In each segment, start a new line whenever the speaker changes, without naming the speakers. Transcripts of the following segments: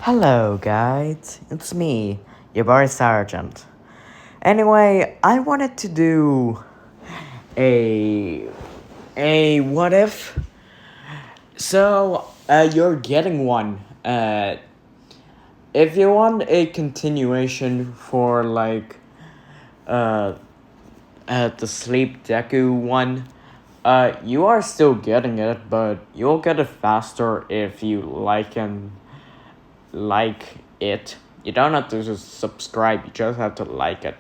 Hello, guys. It's me, your boy Sergeant. Anyway, I wanted to do a what if. So, you're getting one. If you want a continuation for uh, the sleep deku one, you are still getting it, but you'll get it faster if you like it. You don't have to just subscribe, you just have to like it.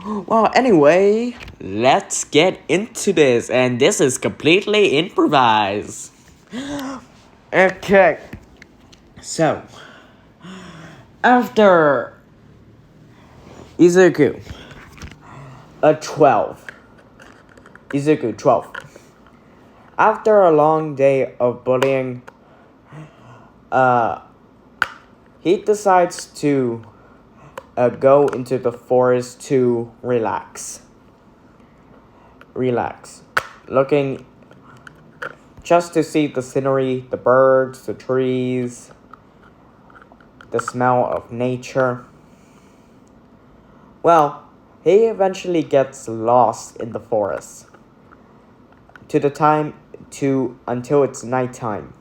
Well, anyway, let's get into this, and this is completely improvised. Okay, so after Izuku, a 12. Izuku 12. After a long day of bullying, he decides to go into the forest to relax. Looking just to see the scenery, the birds, the trees, the smell of nature. Well, he eventually gets lost in the forest until it's nighttime.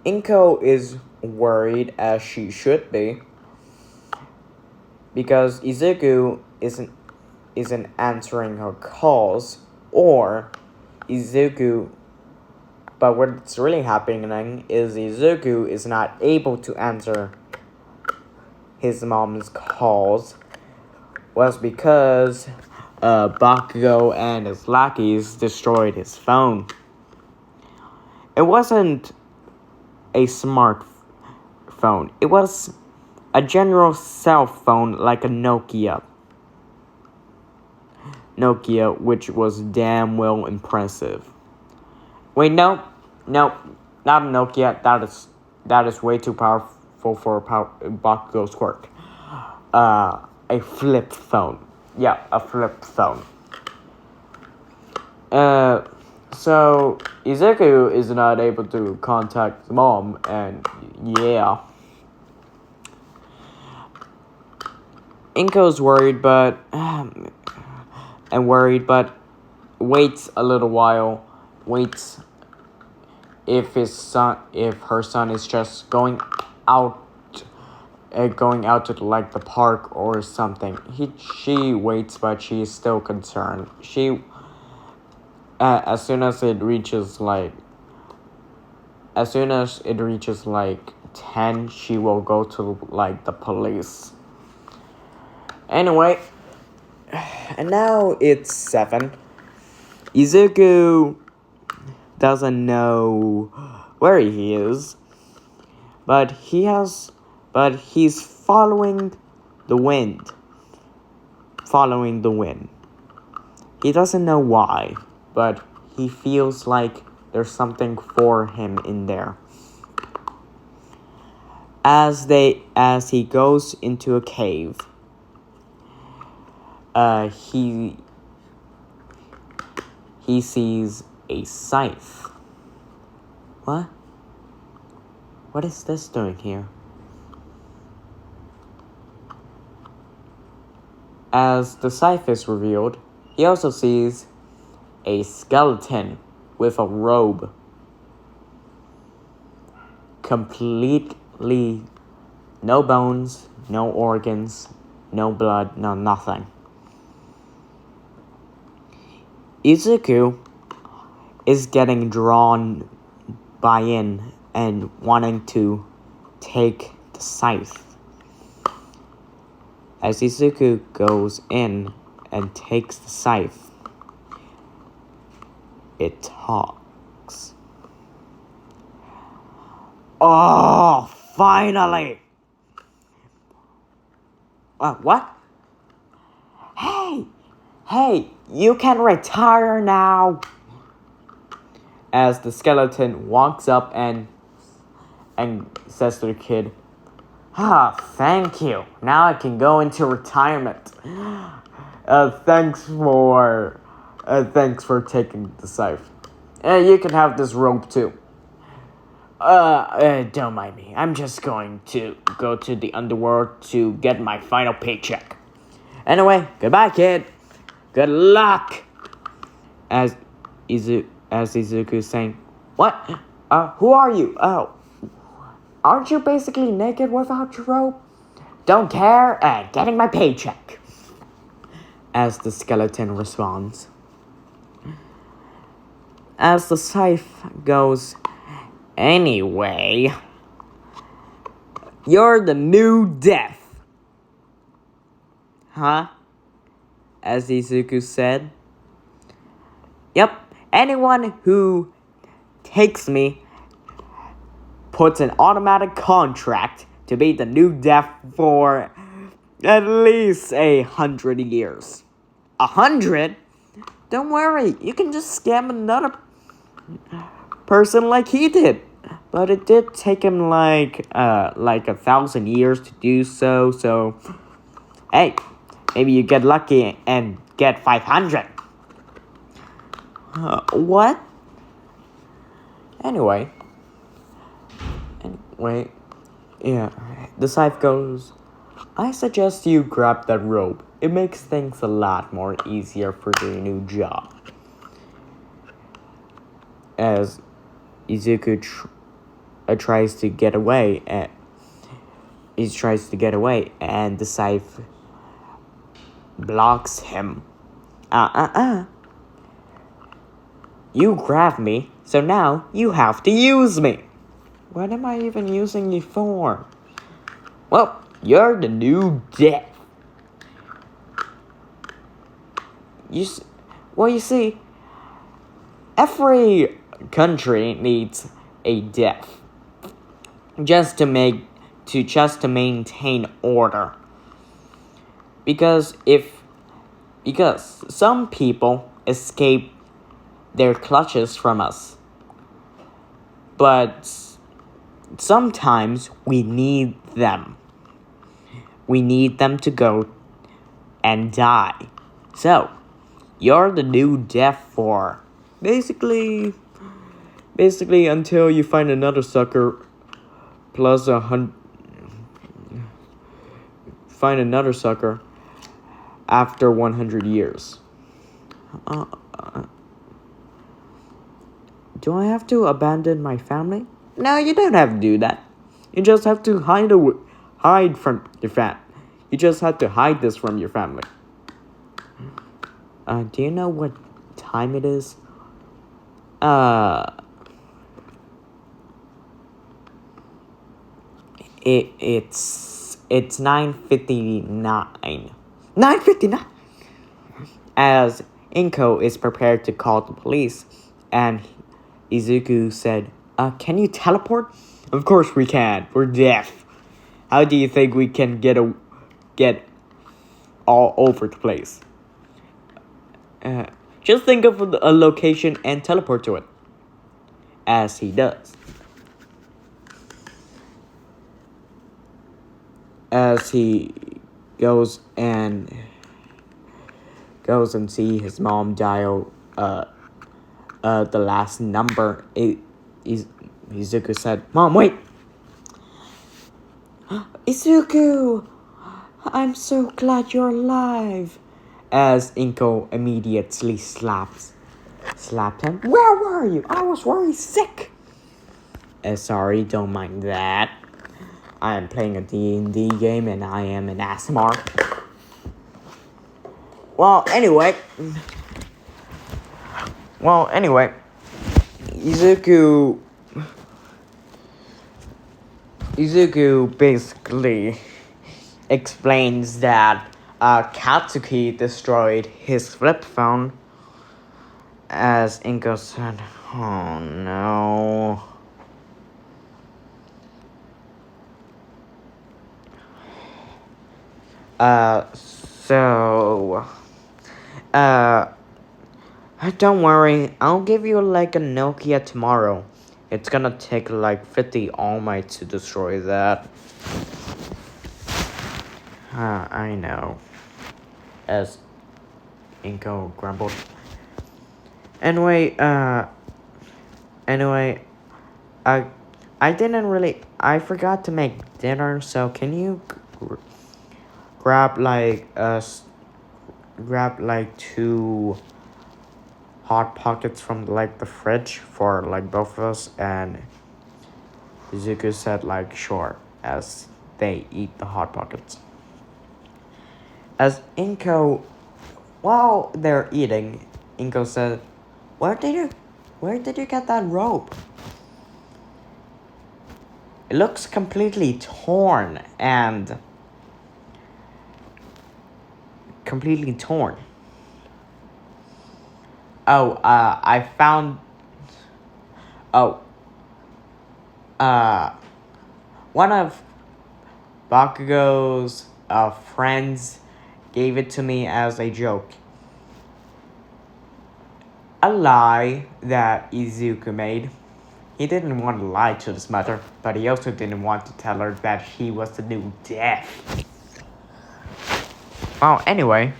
Inko is worried, as she should be, because Izuku isn't answering her calls, or Izuku. But what's really happening is Izuku is not able to answer his mom's calls, was because Bakugo and his lackeys destroyed his phone. It wasn't a smart phone. It was a general cell phone like a Nokia, which was damn well impressive. Wait, no, not a Nokia. That is way too powerful for Bakugo's quirk. A flip phone. Yeah, a flip phone. So Izuku is not able to contact his mom, and yeah. Inko's worried, but waits a little while. Waits if her son is just going out to like the park or something. She waits, but she is still concerned. As soon as it reaches 10, she will go to like the police. Anyway, and now it's 7. Izuku doesn't know where he is, but he's following the wind. He doesn't know why, but he feels like there's something for him in there. As he goes into a cave, he sees a scythe. What? What is this doing here? As the scythe is revealed, he also sees a skeleton with a robe. Completely no bones, no organs, no blood, no nothing. Izuku is getting drawn by in and wanting to take the scythe. As Izuku goes in and takes the scythe, it talks. Oh, finally! What? Hey, you can retire now! As the skeleton walks up and says to the kid, thank you. Now I can go into retirement. Thanks for taking the scythe. You can have this rope too. Don't mind me. I'm just going to go to the underworld to get my final paycheck. Anyway, goodbye, kid. Good luck. As Izuku is saying, what? Who are you? Oh, aren't you basically naked without your robe? Don't care. Getting my paycheck. As the skeleton responds. As the scythe goes, anyway, you're the new death. Huh? As Izuku said. Yep, anyone who takes me puts an automatic contract to be the new death for at least 100 years. 100? Don't worry, you can just scam another person like he did. But it did take him like 1,000 years to do so, so hey, maybe you get lucky and get 500. What? Anyway, yeah, the scythe goes, I suggest you grab that rope. It makes things a lot more easier for your new job. As Izuku tries to get away, and the scythe blocks him. You grabbed me, so now you have to use me. What am I even using you for? Well, you're the new death. You see, every country needs a death just to maintain order. Because some people escape their clutches from us. But sometimes we need them. We need them to go and die. So, you're the new death for basically until you find another sucker plus find another sucker after 100 years. Do I have to abandon my family? No, you don't have to do that. You just have to hide from your family. You just have to hide this from your family. Do you know what time it is? It's 9:59. 9:59. As Inko is prepared to call the police, and Izuku said, can you teleport? Of course we can. We're deaf. How do you think we can get all over the place? Just think of a location and teleport to it. As he does. As he goes and see his mom dial the last number. Izuku said, Mom, wait! Izuku! I'm so glad you're alive. As Inko immediately slapped him. Where were you? I was very sick. Sorry, don't mind that. I am playing a D&D game and I am an ASMR. Well, anyway, Izuku basically explains that Katsuki destroyed his flip phone. As Inko said, oh no. Don't worry, I'll give you like a Nokia tomorrow. It's gonna take like 50 All Might to destroy that. I know. As Inko grumbled. Anyway, I forgot to make dinner, so can you grab like 2 hot pockets from like the fridge for like both of us? And Zuko said like sure, as they eat the hot pockets. As Inko, while they're eating, Inko said, where did you get that rope? It looks completely torn and completely torn. Oh, I found. Oh, one of Bakugo's friends gave it to me as a joke. A lie that Izuku made. He didn't want to lie to his mother, but he also didn't want to tell her that he was the new death. Well, anyway,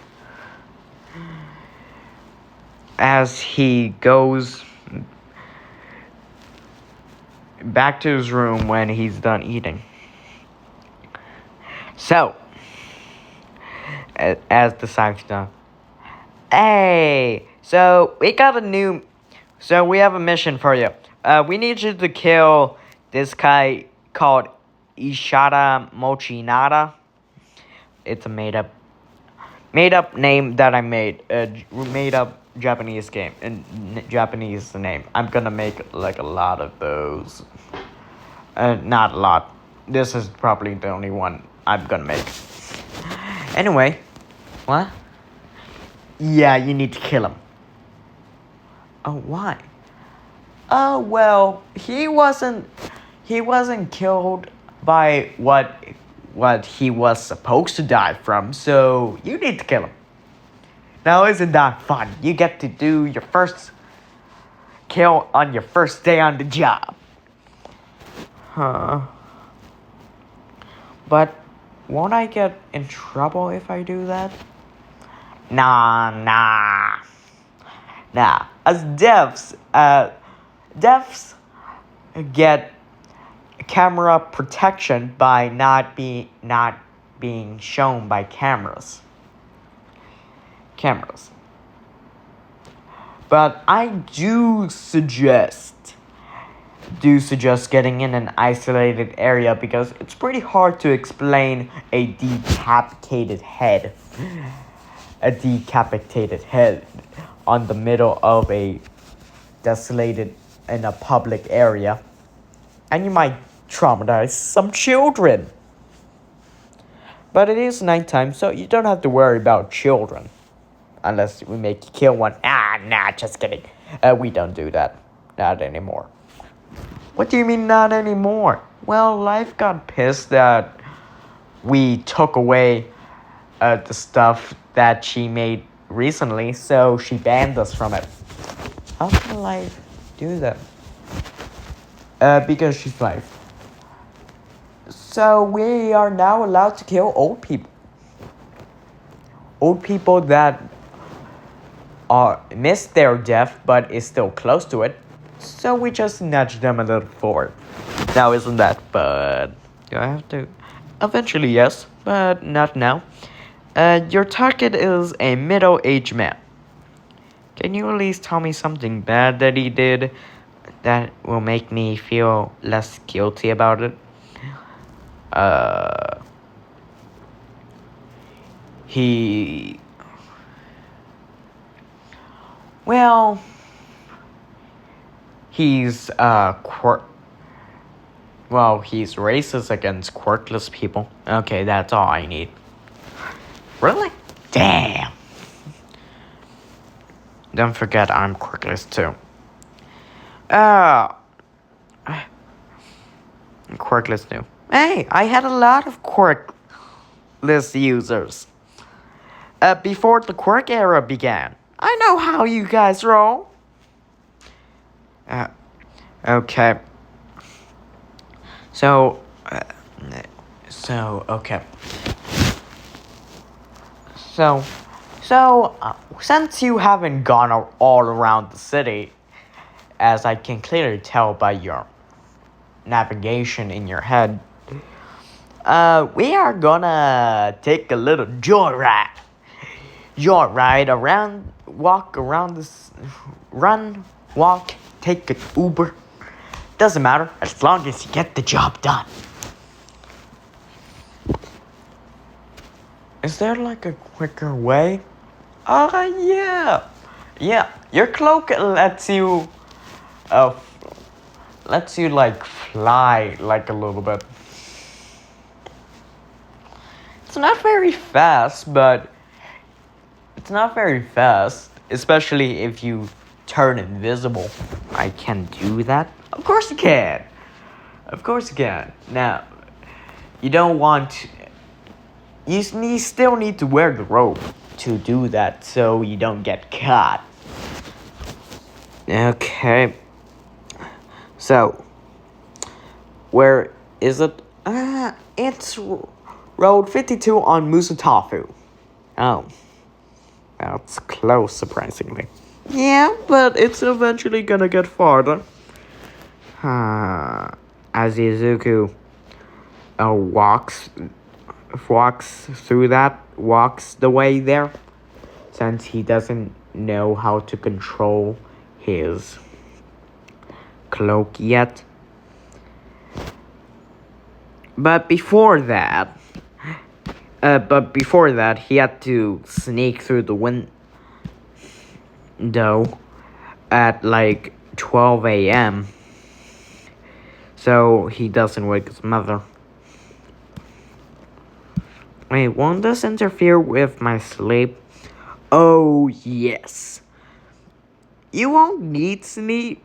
as he goes back to his room when he's done eating. So, as the sight's done. Hey, so we have a mission for you. We need you to kill this guy called Ishada Mochinada. It's a made up name that I made. Made up Japanese game and Japanese name. I'm gonna make like a lot of those. Not a lot. This is probably the only one I'm gonna make. Anyway, what? Yeah, you need to kill him. Oh, why? Oh, well, he wasn't killed by what he was supposed to die from, so you need to kill him. Now, isn't that fun? You get to do your first kill on your first day on the job. Huh. But won't I get in trouble if I do that? Nah. As devs get camera protection by not being shown by cameras. But I do suggest getting in an isolated area because it's pretty hard to explain a decapitated head on the middle of a desolated in a public area, and you might traumatize some children. But it is nighttime, so you don't have to worry about children. Unless we make you kill one. Nah, just kidding. We don't do that. Not anymore. What do you mean not anymore? Well, life got pissed that we took away the stuff that she made recently, so she banned us from it. How can life do that? Because she's life. So we are now allowed to kill old people. Old people that missed their death but is still close to it. So we just nudge them a little forward. Now isn't that bad? Do I have to? Eventually yes, but not now. Your target is a middle-aged man. Can you at least tell me something bad that he did that will make me feel less guilty about it? He's racist against quirkless people. Okay, that's all I need. Really? Damn. Don't forget I'm quirkless too. Quirkless too. Hey, I had a lot of quirkless users. Before the quirk era began. I know how you guys roll. Okay. Since you haven't gone all around the city, as I can clearly tell by your navigation in your head. We are gonna take a little joyride. Joyride around, walk around this, run, walk, take an Uber. Doesn't matter as long as you get the job done. Is there like a quicker way? Yeah. Yeah, your cloak lets you like fly like a little bit. It's not very fast, especially if you turn invisible. I can do that? Of course you can. Now, you don't want... You still need to wear the robe to do that so you don't get caught. Okay. So, where is it? It's Road 52 on Musatafu. Oh. That's close, surprisingly. Yeah, but it's eventually gonna get farther. As Izuku walks the way there, since he doesn't know how to control his cloak yet. But before that, he had to sneak through the window at like 12 a.m. so he doesn't wake his mother. Wait, won't this interfere with my sleep? Oh, yes. You won't need sleep.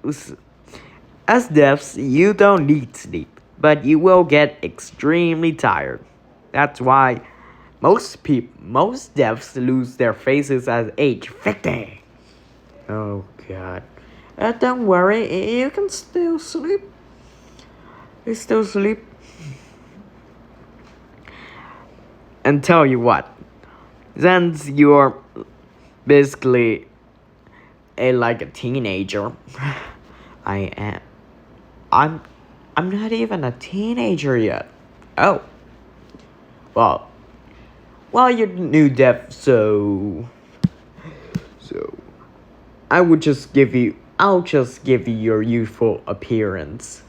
As devs, you don't need sleep, but you will get extremely tired. That's why most devs lose their faces at age 50. Oh, God. Don't worry, you can still sleep. You still sleep. And tell you what, since you're basically like a teenager, I'm not even a teenager yet. Oh. Well, you're new dev, so I'll just give you your youthful appearance.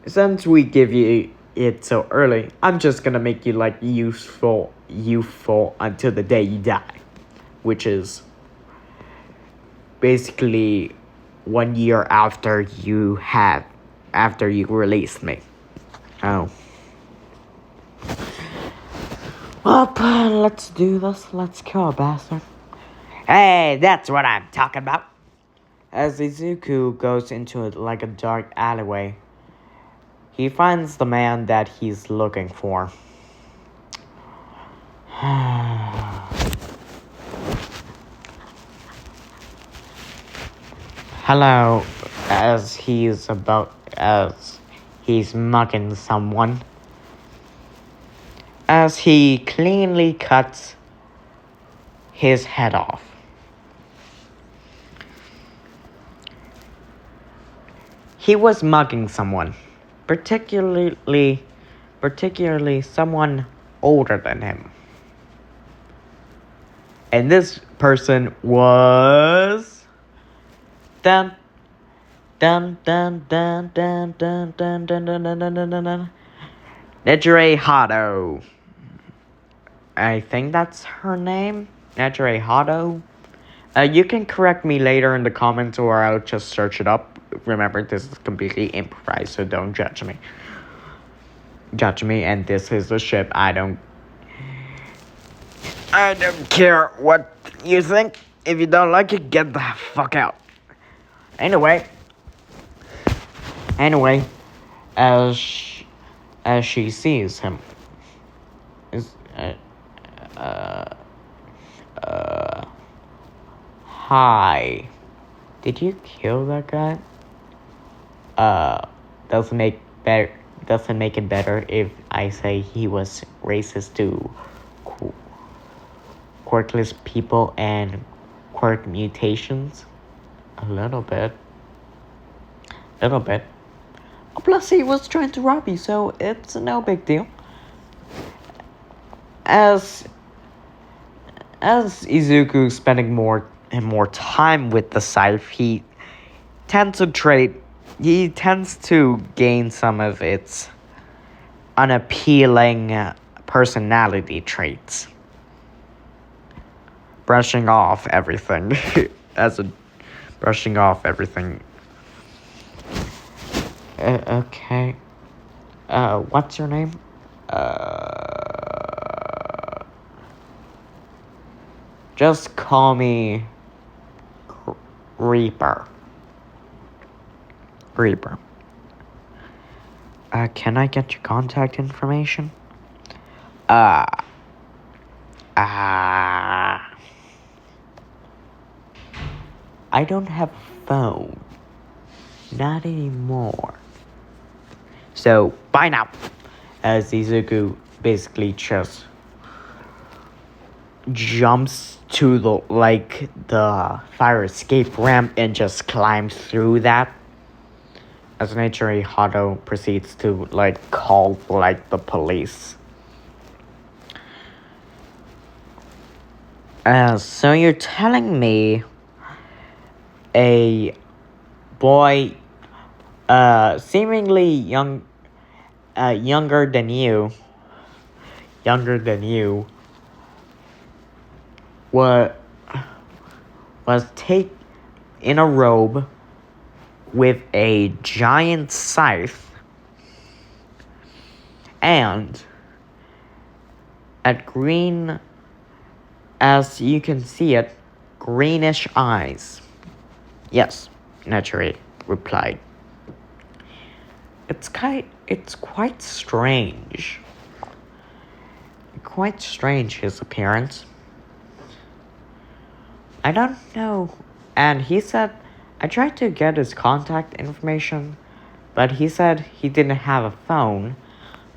Since we give you it so early, I'm just gonna make you like youthful until the day you die, which is basically 1 year after you released me. Oh. Well, let's do this. Let's kill a bastard. Hey, that's what I'm talking about. As Izuku goes into like a dark alleyway, he finds the man that he's looking for. Hello, as he's mugging someone. As he cleanly cuts his head off. He was mugging someone, particularly someone older than him. And this person was Nejire Hado. I think that's her name, Nejire Hado. You can correct me later in the comments, or I'll just search it up. Remember, this is completely improvised, so don't judge me. And this is the ship. I don't care what you think. If you don't like it, get the fuck out. Anyway, as she sees him, hi. Did you kill that guy? Doesn't make it better if I say he was racist to quirkless people and quirk mutations. A little bit. Plus, he was trying to rob you, so it's no big deal. As Izuku spending more and more time with the scythe, he tends to gain some of its unappealing personality traits. Brushing off everything. Brushing off everything. Okay. What's your name? Just call me Reaper. Reaper. Can I get your contact information? I don't have a phone. Not anymore. So, bye now. As Izuku basically just jumps to the fire escape ramp and just climbs through that. As naturally, Hato proceeds to call the police. So you're telling me a boy, seemingly younger than you, was in a robe with a giant scythe and at green, as you can see it, greenish eyes. Yes, naturally replied. It's quite strange. Quite strange, his appearance. I don't know. And he said, I tried to get his contact information, but he said he didn't have a phone,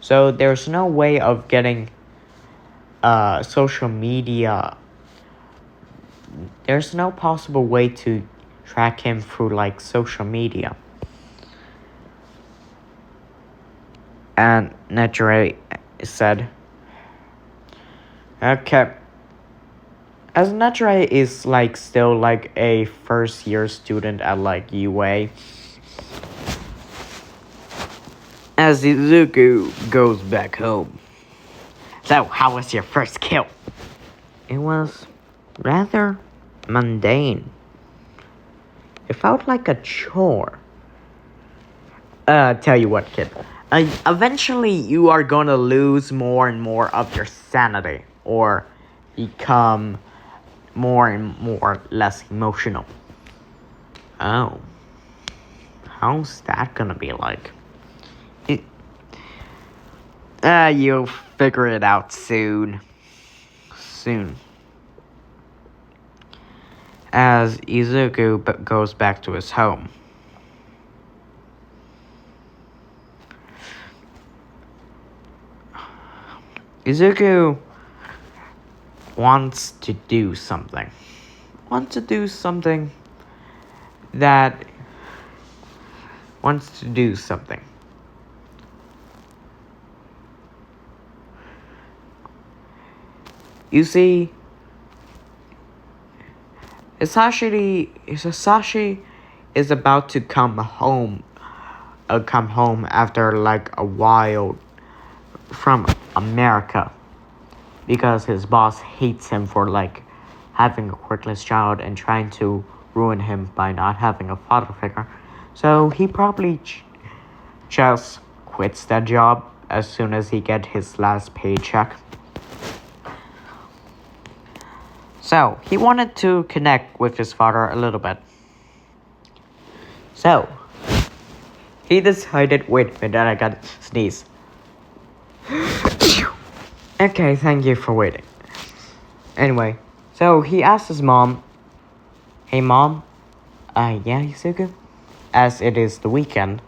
so there's no way of getting social media. There's no possible way to track him through social media. And naturally said, okay. As Nature is still a first year student at UA. As Izuku goes back home. So, how was your first kill? It was rather mundane. It felt like a chore. Tell you what, kid. Eventually, you are gonna lose more and more of your sanity, or become more and more less emotional. Oh. How's that gonna be like? You'll figure it out soon. As Izuku goes back to his home. Izuku wants to do something. You see, Hisashi is about to come home after a while from America, because his boss hates him for having a quirkless child and trying to ruin him by not having a father figure. So he probably just quits that job as soon as he gets his last paycheck. So, he wanted to connect with his father a little bit. So, he decided, wait a minute, I gotta sneeze. Okay, thank you for waiting. Anyway, so he asked his mom, hey mom, yeah, Yusuke? As it is the weekend,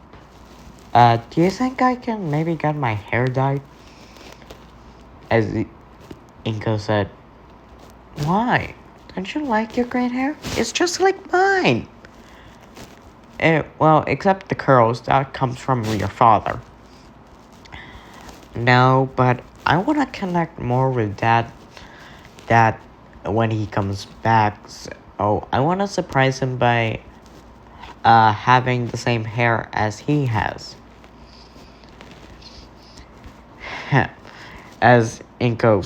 do you think I can maybe get my hair dyed? As Inko said, why? Don't you like your green hair? It's just like mine. Well, except the curls, that comes from your father. No, but I want to connect more with Dad when he comes back. So I want to surprise him by having the same hair as he has. As Inko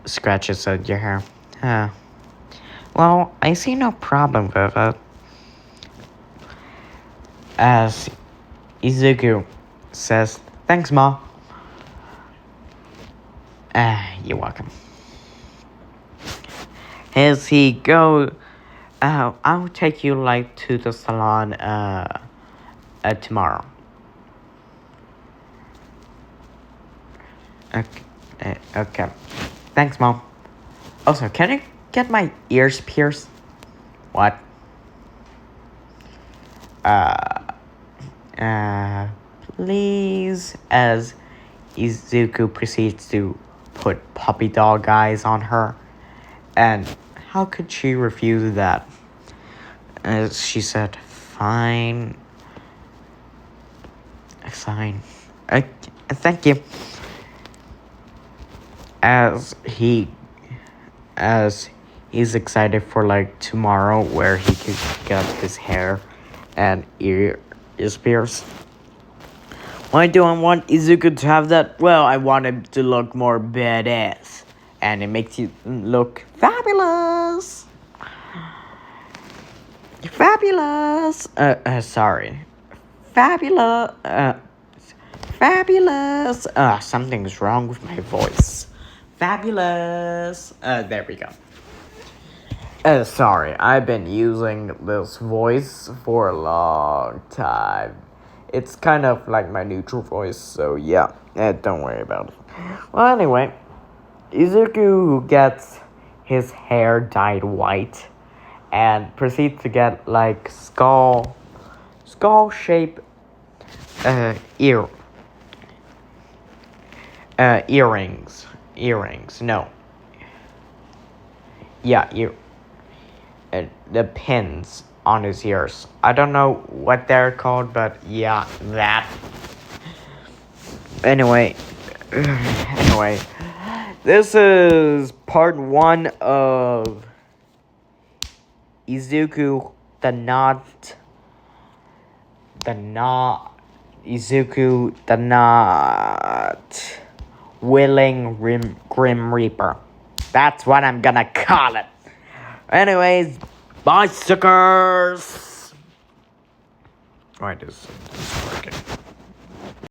scratches at your hair. Well, I see no problem with it. As Izuku says, thanks, Ma. You're welcome. As he go, I'll take you to the salon tomorrow. Okay. Thanks, Mom. Also, can I get my ears pierced? What? Please, as Izuku proceeds to put puppy dog eyes on her. And how could she refuse that? As she said, fine. Thank you. As he's excited for tomorrow where he could get his hair and ears pierced. Why do I want Izuku to have that? Well, I want him to look more badass. And it makes you look fabulous. Fabulous. Sorry. Fabulous. Fabulous. Something's wrong with my voice. Fabulous. There we go. Sorry, I've been using this voice for a long time. It's kind of like my neutral voice, so yeah, don't worry about it. Well, anyway, Izuku gets his hair dyed white and proceeds to get skull-shaped earrings. No. Yeah, the pins on his ears. I don't know what they're called, but yeah, that. Anyway, this is part 1 of Izuku Izuku the not willing Grim Reaper. That's what I'm gonna call it. Anyways, bye, suckers. Why does this work?